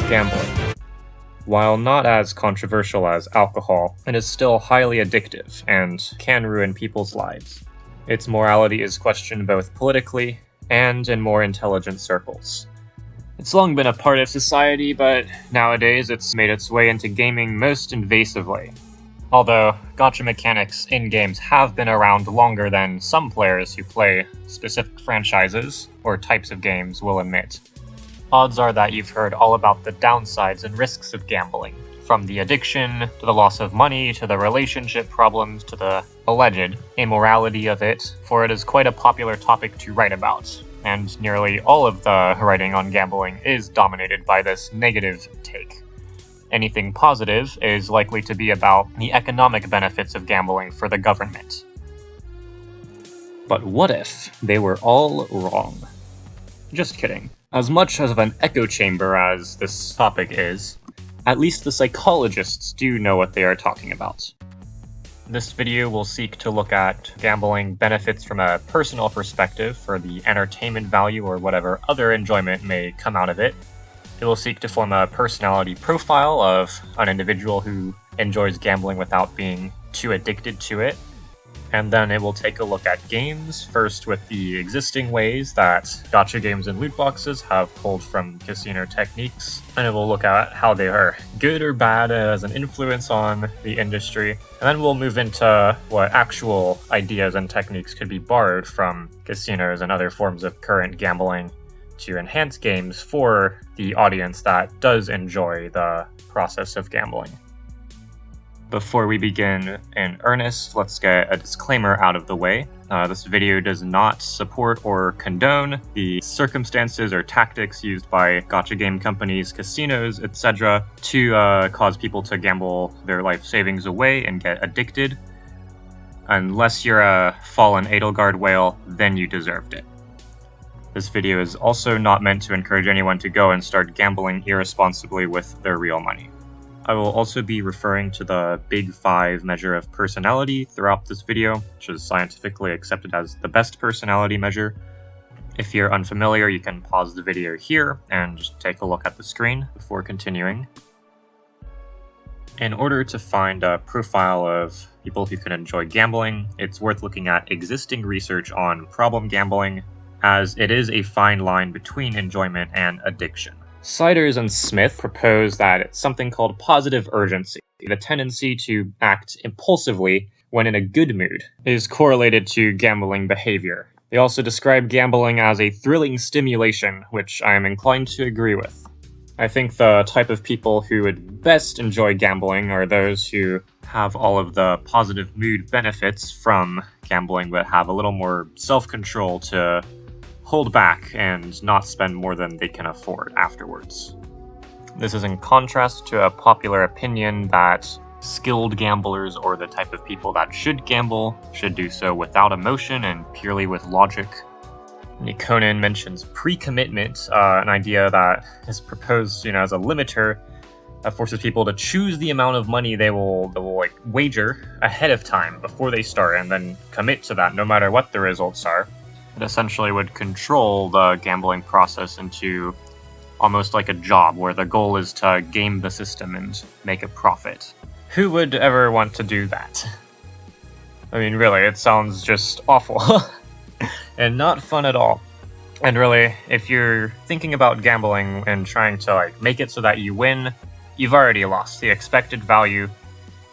gambling. While not as controversial as alcohol, it is still highly addictive and can ruin people's lives. Its morality is questioned both politically and in more intelligent circles. It's long been a part of society, but nowadays it's made its way into gaming most invasively. Although gacha mechanics in games have been around longer than some players who play specific franchises or types of games will admit, odds are that you've heard all about the downsides and risks of gambling, from the addiction, to the loss of money, to the relationship problems, to the alleged immorality of it, for it is quite a popular topic to write about, and nearly all of the writing on gambling is dominated by this negative take. Anything positive is likely to be about the economic benefits of gambling for the government. But what if they were all wrong? Just kidding. As much of an echo chamber as this topic is, at least the psychologists do know what they are talking about. This video will seek to look at gambling benefits from a personal perspective for the entertainment value or whatever other enjoyment may come out of it. It will seek to form a personality profile of an individual who enjoys gambling without being too addicted to it. And then it will take a look at games, first with the existing ways that Gacha Games and Lootboxes have pulled from casino techniques, and it will look at how they are good or bad as an influence on the industry, and then we'll move into what actual ideas and techniques could be borrowed from casinos and other forms of current gambling to enhance games for the audience that does enjoy the process of gambling. Before we begin in earnest, let's get a disclaimer out of the way. This video does not support or condone the circumstances or tactics used by gacha game companies, casinos, etc. to cause people to gamble their life savings away and get addicted. Unless you're a fallen Edelgard whale, then you deserved it. This video is also not meant to encourage anyone to go and start gambling irresponsibly with their real money. I will also be referring to the Big 5 measure of personality throughout this video, which is scientifically accepted as the best personality measure. If you're unfamiliar, you can pause the video here and just take a look at the screen before continuing. In order to find a profile of people who can enjoy gambling, it's worth looking at existing research on problem gambling, as it is a fine line between enjoyment and addiction. Siders and Smith propose that it's something called positive urgency, the tendency to act impulsively when in a good mood, is correlated to gambling behavior. They also describe gambling as a thrilling stimulation, which I am inclined to agree with. I think the type of people who would best enjoy gambling are those who have all of the positive mood benefits from gambling but have a little more self-control to hold back and not spend more than they can afford afterwards. This is in contrast to a popular opinion that skilled gamblers, or the type of people that should gamble, should do so without emotion and purely with logic. Conan mentions pre-commitment, an idea that is proposed, as a limiter that forces people to choose the amount of money they will wager ahead of time before they start, and then commit to that no matter what the results are. It essentially would control the gambling process into almost like a job, where the goal is to game the system and make a profit. Who would ever want to do that? I mean, really, it sounds just awful. And not fun at all. And really, if you're thinking about gambling and trying to make it so that you win, you've already lost. The expected value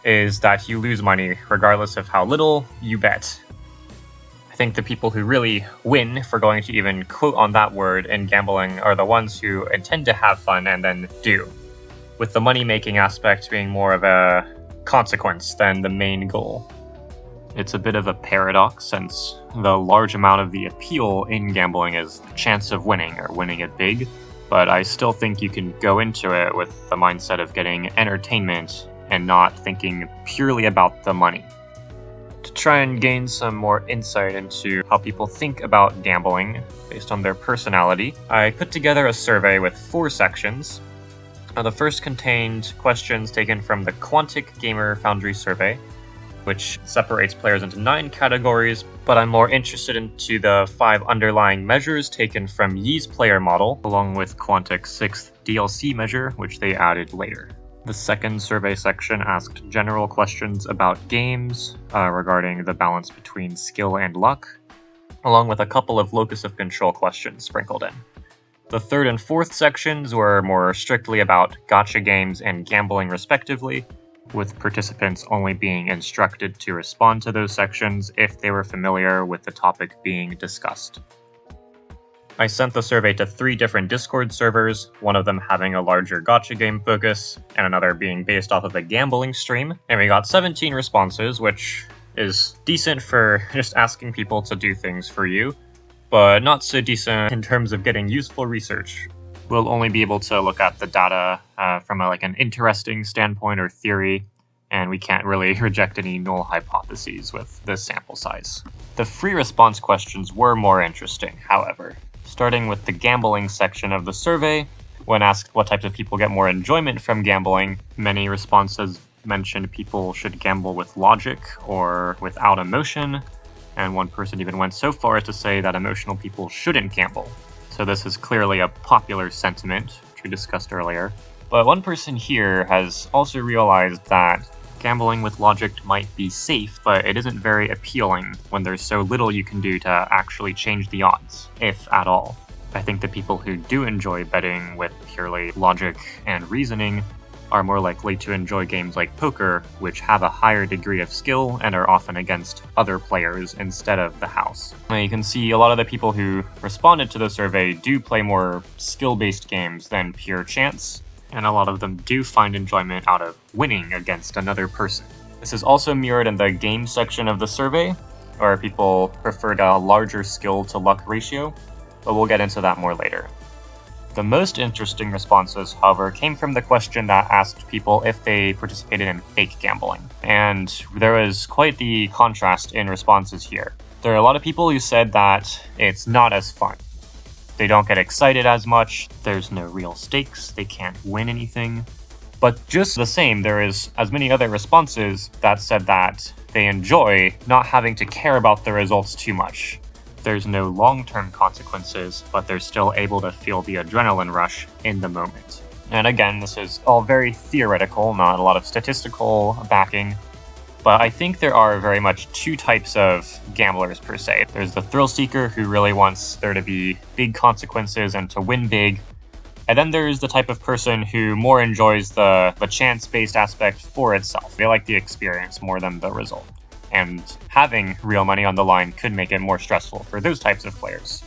is that you lose money regardless of how little you bet. I think the people who really win, if we're going to even quote on that word in gambling, are the ones who intend to have fun and then do, with the money-making aspect being more of a consequence than the main goal. It's a bit of a paradox, since the large amount of the appeal in gambling is the chance of winning, or winning it big, but I still think you can go into it with the mindset of getting entertainment and not thinking purely about the money. To try and gain some more insight into how people think about gambling based on their personality, I put together a survey with 4 sections. The first contained questions taken from the Quantic Gamer Foundry survey, which separates players into 9 categories but I'm more interested into the 5 underlying measures taken from Yi's player model, along with Quantic's 6th DLC measure, which they added later. The second survey section asked general questions about games, regarding the balance between skill and luck, along with a couple of locus of control questions sprinkled in. The third and fourth sections were more strictly about gacha games and gambling respectively, with participants only being instructed to respond to those sections if they were familiar with the topic being discussed. I sent the survey to 3 different Discord servers, one of them having a larger gacha game focus, and another being based off of a gambling stream, and we got 17 responses, which is decent for just asking people to do things for you, but not so decent in terms of getting useful research. We'll only be able to look at the data from an interesting standpoint or theory, and we can't really reject any null hypotheses with this sample size. The free response questions were more interesting, however. Starting with the gambling section of the survey, when asked what types of people get more enjoyment from gambling, many responses mentioned people should gamble with logic or without emotion, and one person even went so far as to say that emotional people shouldn't gamble. So this is clearly a popular sentiment, which we discussed earlier. But one person here has also realized that gambling with logic might be safe, but it isn't very appealing when there's so little you can do to actually change the odds, if at all. I think the people who do enjoy betting with purely logic and reasoning are more likely to enjoy games like poker, which have a higher degree of skill and are often against other players instead of the house. Now you can see a lot of the people who responded to the survey do play more skill-based games than pure chance, and a lot of them do find enjoyment out of winning against another person. This is also mirrored in the game section of the survey, where people preferred a larger skill to luck ratio, but we'll get into that more later. The most interesting responses, however, came from the question that asked people if they participated in fake gambling. And there was quite the contrast in responses here. There are a lot of people who said that it's not as fun. They don't get excited as much, there's no real stakes, they can't win anything. But just the same, there is as many other responses that said that they enjoy not having to care about the results too much. There's no long-term consequences, but they're still able to feel the adrenaline rush in the moment. And again, this is all very theoretical, not a lot of statistical backing, but I think there are very much 2 types of gamblers per se. There's the thrill seeker who really wants there to be big consequences and to win big, and then there's the type of person who more enjoys the chance-based aspect for itself. They like the experience more than the result. And having real money on the line could make it more stressful for those types of players.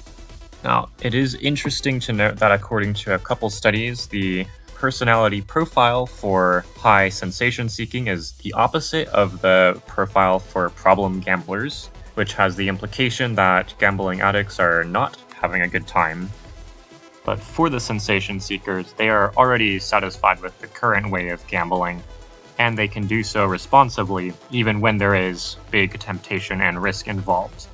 Now, it is interesting to note that according to a couple studies, the personality profile for high sensation seeking is the opposite of the profile for problem gamblers, which has the implication that gambling addicts are not having a good time. But for the sensation seekers, they are already satisfied with the current way of gambling, and they can do so responsibly even when there is big temptation and risk involved.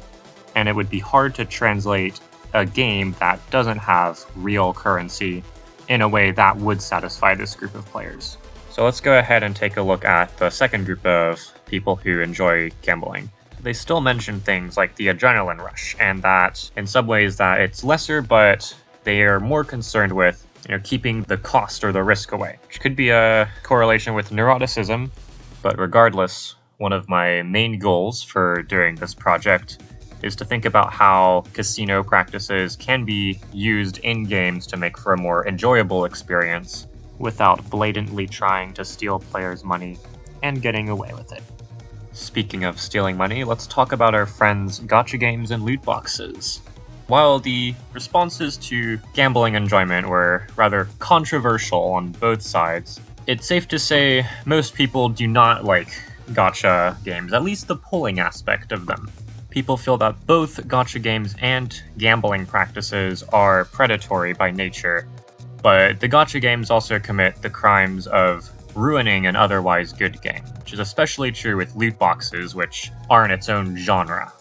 And it would be hard to translate a game that doesn't have real currency in a way that would satisfy this group of players. So let's go ahead and take a look at the second group of people who enjoy gambling. They still mention things like the adrenaline rush, and that in some ways that it's lesser, but they are more concerned with keeping the cost or the risk away, which could be a correlation with neuroticism. But regardless, one of my main goals for doing this project is to think about how casino practices can be used in games to make for a more enjoyable experience without blatantly trying to steal players' money and getting away with it. Speaking of stealing money, let's talk about our friends Gacha Games and Lootboxes. While the responses to gambling enjoyment were rather controversial on both sides, it's safe to say most people do not like gacha games, at least the pulling aspect of them. People feel that both gacha games and gambling practices are predatory by nature, but the gacha games also commit the crimes of ruining an otherwise good game, which is especially true with loot boxes, which are in its own genre.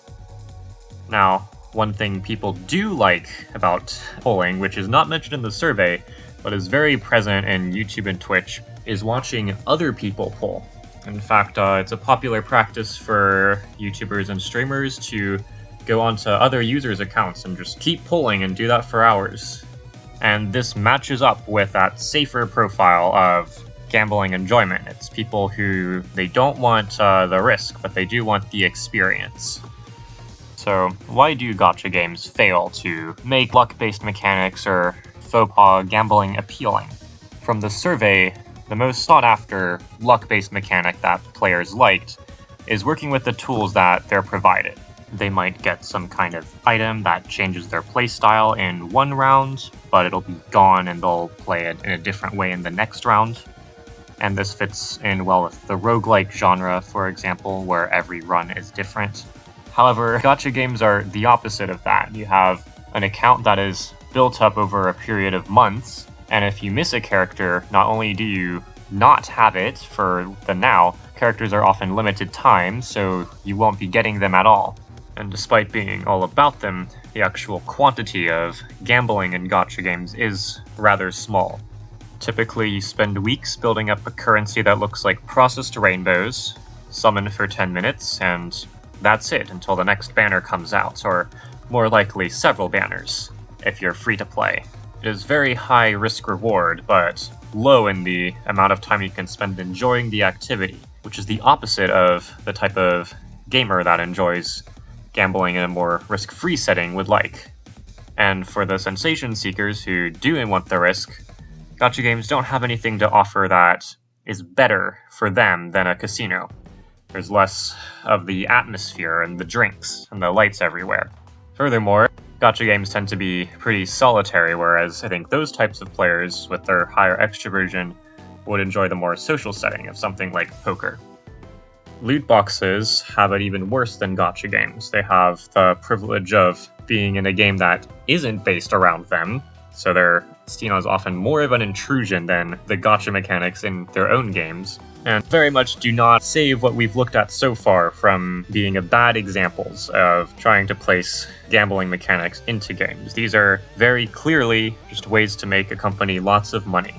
Now, one thing people do like about polling, which is not mentioned in the survey, but is very present in YouTube and Twitch, is watching other people poll. In fact, it's a popular practice for YouTubers and streamers to go onto other users' accounts and just keep pulling and do that for hours. And this matches up with that safer profile of gambling enjoyment. It's people who, they don't want the risk, but they do want the experience. So why do gacha games fail to make luck-based mechanics or faux pas gambling appealing? From the survey, the most sought-after luck-based mechanic that players liked is working with the tools that they're provided. They might get some kind of item that changes their playstyle in one round, but it'll be gone and they'll play it in a different way in the next round. And this fits in well with the roguelike genre, for example, where every run is different. However, gacha games are the opposite of that. You have an account that is built up over a period of months, and if you miss a character, not only do you not have it for the now, characters are often limited time, so you won't be getting them at all. And despite being all about them, the actual quantity of gambling in gacha games is rather small. Typically, you spend weeks building up a currency that looks like processed rainbows, summon for 10 minutes, and that's it until the next banner comes out, or more likely several banners, if you're free to play. It is very high risk-reward, but low in the amount of time you can spend enjoying the activity, which is the opposite of the type of gamer that enjoys gambling in a more risk-free setting would like. And for the sensation seekers who do want the risk, gacha games don't have anything to offer that is better for them than a casino. There's less of the atmosphere and the drinks and the lights everywhere. Furthermore, gacha games tend to be pretty solitary, whereas I think those types of players with their higher extroversion would enjoy the more social setting of something like poker. Loot boxes have it even worse than gacha games. They have the privilege of being in a game that isn't based around them, so they're seen as often more of an intrusion than the gacha mechanics in their own games, and very much do not save what we've looked at so far from being bad examples of trying to place gambling mechanics into games. These are very clearly just ways to make a company lots of money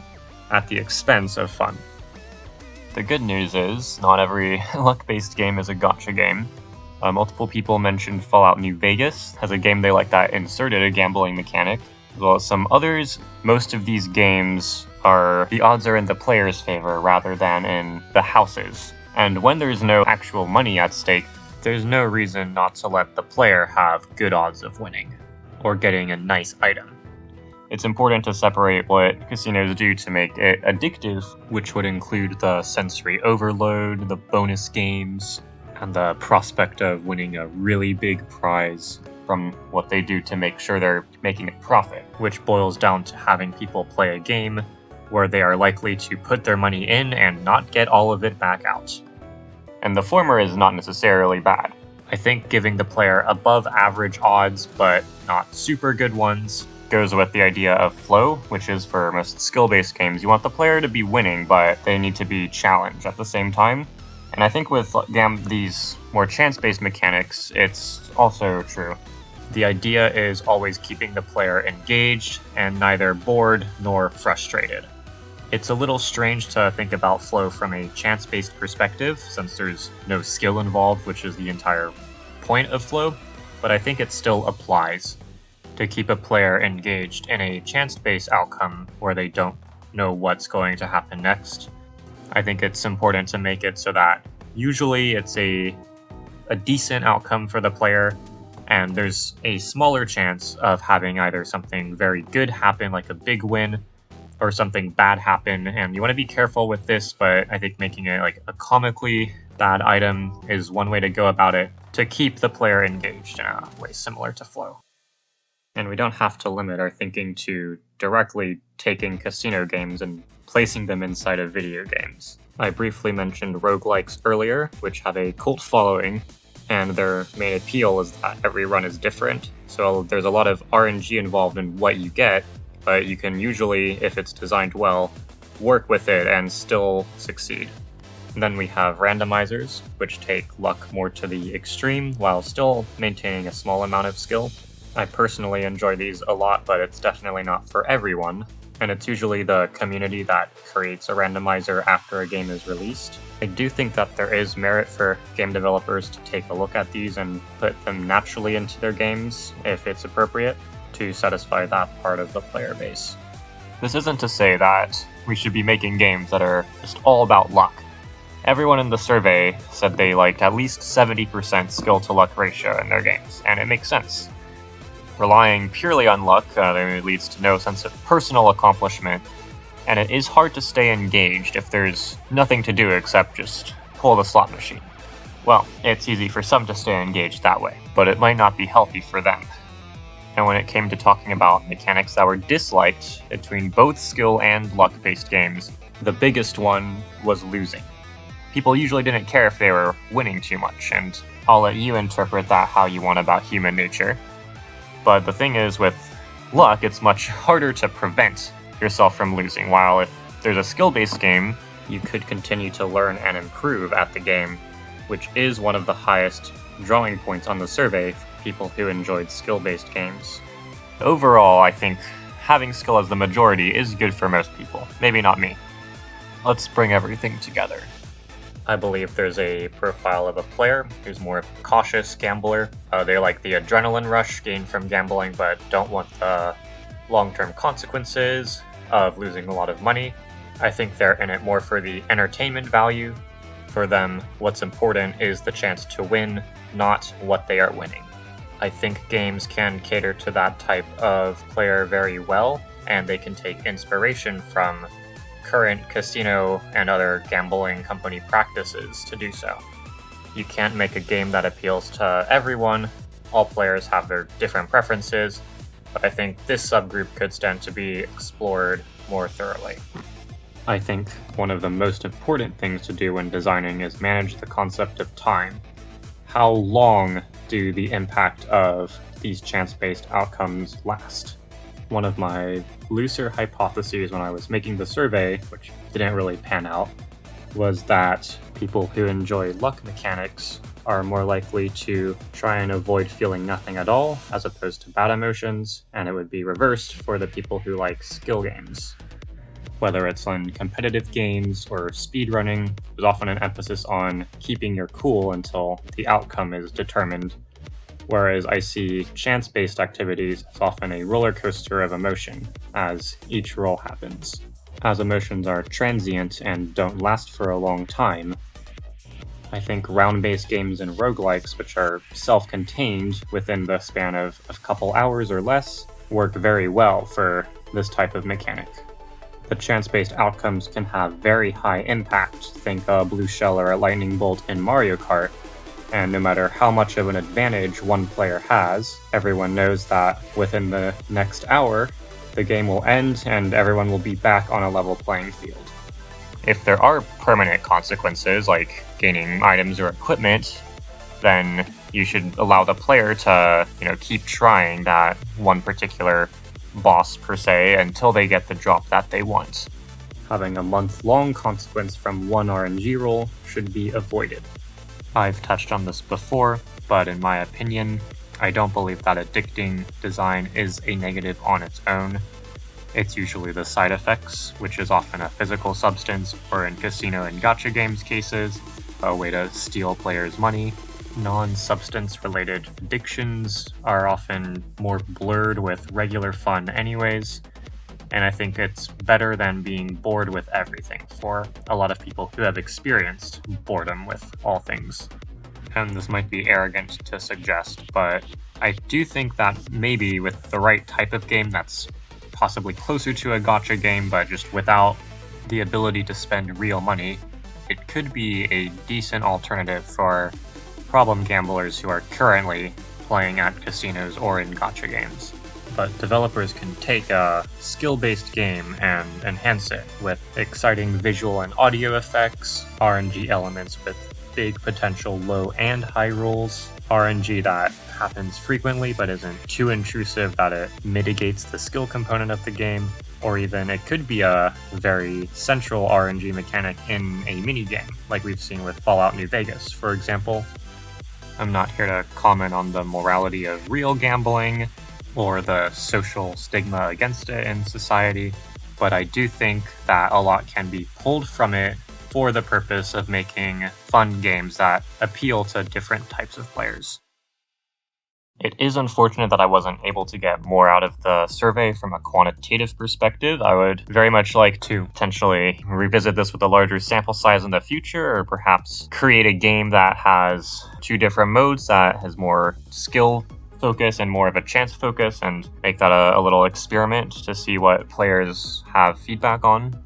at the expense of fun. The good news is, not every luck-based game is a gacha game. Multiple people mentioned Fallout New Vegas as a game they like that inserted a gambling mechanic, as well as some others. Most of these games the odds are in the player's favor rather than in the house's. And when there's no actual money at stake, there's no reason not to let the player have good odds of winning, or getting a nice item. It's important to separate what casinos do to make it addictive, which would include the sensory overload, the bonus games, and the prospect of winning a really big prize, from what they do to make sure they're making a profit, which boils down to having people play a game where they are likely to put their money in and not get all of it back out. And the former is not necessarily bad. I think giving the player above average odds, but not super good ones, goes with the idea of flow, which is for most skill-based games. You want the player to be winning, but they need to be challenged at the same time. And I think with these more chance-based mechanics, it's also true. The idea is always keeping the player engaged and neither bored nor frustrated. It's a little strange to think about flow from a chance-based perspective, since there's no skill involved, which is the entire point of flow, but I think it still applies to keep a player engaged in a chance-based outcome where they don't know what's going to happen next. I think it's important to make it so that usually it's a decent outcome for the player, and there's a smaller chance of having either something very good happen, like a big win, or something bad happen. And you want to be careful with this, but I think making it like a comically bad item is one way to go about it to keep the player engaged in a way similar to flow. And we don't have to limit our thinking to directly taking casino games and placing them inside of video games. I briefly mentioned roguelikes earlier, which have a cult following, and their main appeal is that every run is different, so there's a lot of RNG involved in what you get, but you can usually, if it's designed well, work with it and still succeed. And then we have randomizers, which take luck more to the extreme while still maintaining a small amount of skill. I personally enjoy these a lot, but it's definitely not for everyone. and it's usually the community that creates a randomizer after a game is released. I do think that there is merit for game developers to take a look at these and put them naturally into their games if it's appropriate to satisfy that part of the player base. This isn't to say that we should be making games that are just all about luck. Everyone in the survey said they liked at least 70% skill to luck ratio in their games, and it makes sense. Relying purely on luck leads to no sense of personal accomplishment, and it is hard to stay engaged if there's nothing to do except just pull the slot machine. Well, it's easy for some to stay engaged that way, but it might not be healthy for them. And when it came to talking about mechanics that were disliked between both skill and luck-based games, the biggest one was losing. People usually didn't care if they were winning too much, and I'll let you interpret that how you want about human nature. But the thing is, with luck, it's much harder to prevent yourself from losing, while if there's a skill-based game, you could continue to learn and improve at the game, which is one of the highest drawing points on the survey for people who enjoyed skill-based games. Overall, I think having skill as the majority is good for most people. Maybe not me. Let's bring everything together. I believe there's a profile of a player who's more of a cautious gambler. They like the adrenaline rush gained from gambling, but don't want the long-term consequences of losing a lot of money. I think they're in it more for the entertainment value. For them, what's important is the chance to win, not what they are winning. I think games can cater to that type of player very well, and they can take inspiration from current casino and other gambling company practices to do so. You can't make a game that appeals to everyone. All players have their different preferences, but I think this subgroup could stand to be explored more thoroughly. I think one of the most important things to do when designing is manage the concept of time. How long do the impact of these chance-based outcomes last? One of my looser hypotheses when I was making the survey, which didn't really pan out, was that people who enjoy luck mechanics are more likely to try and avoid feeling nothing at all, as opposed to bad emotions, and it would be reversed for the people who like skill games. Whether it's on competitive games or speedrunning, there's often an emphasis on keeping your cool until the outcome is determined, whereas I see chance-based activities as often a roller coaster of emotion as each roll happens. As emotions are transient and don't last for a long time, I think round-based games and roguelikes, which are self-contained within the span of a couple hours or less, work very well for this type of mechanic. The chance-based outcomes can have very high impact, think a blue shell or a lightning bolt in Mario Kart, and no matter how much of an advantage one player has, everyone knows that within the next hour, the game will end and everyone will be back on a level playing field. If there are permanent consequences, like gaining items or equipment, then you should allow the player to, keep trying that one particular boss per se until they get the drop that they want. Having a month-long consequence from one RNG roll should be avoided. I've touched on this before, but in my opinion, I don't believe that addicting design is a negative on its own. It's usually the side effects, which is often a physical substance, or in casino and gacha games cases, a way to steal players' money. Non-substance related addictions are often more blurred with regular fun anyways, and I think it's better than being bored with everything for a lot of people who have experienced boredom with all things. And this might be arrogant to suggest, but I do think that maybe with the right type of game that's possibly closer to a gacha game, but just without the ability to spend real money, it could be a decent alternative for problem gamblers who are currently playing at casinos or in gacha games. But developers can take a skill-based game and enhance it with exciting visual and audio effects, RNG elements with big potential low and high rolls, RNG that happens frequently but isn't too intrusive that it mitigates the skill component of the game, or even it could be a very central RNG mechanic in a minigame, like we've seen with Fallout New Vegas, for example. I'm not here to comment on the morality of real gambling or the social stigma against it in society, but I do think that a lot can be pulled from it for the purpose of making fun games that appeal to different types of players. It is unfortunate that I wasn't able to get more out of the survey from a quantitative perspective. I would very much like to potentially revisit this with a larger sample size in the future, or perhaps create a game that has 2 different modes that has more skill focus and more of a chance focus, and make that a little experiment to see what players have feedback on.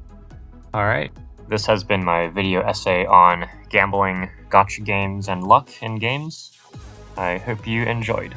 Alright, this has been my video essay on gambling, gacha games, and luck in games. I hope you enjoyed.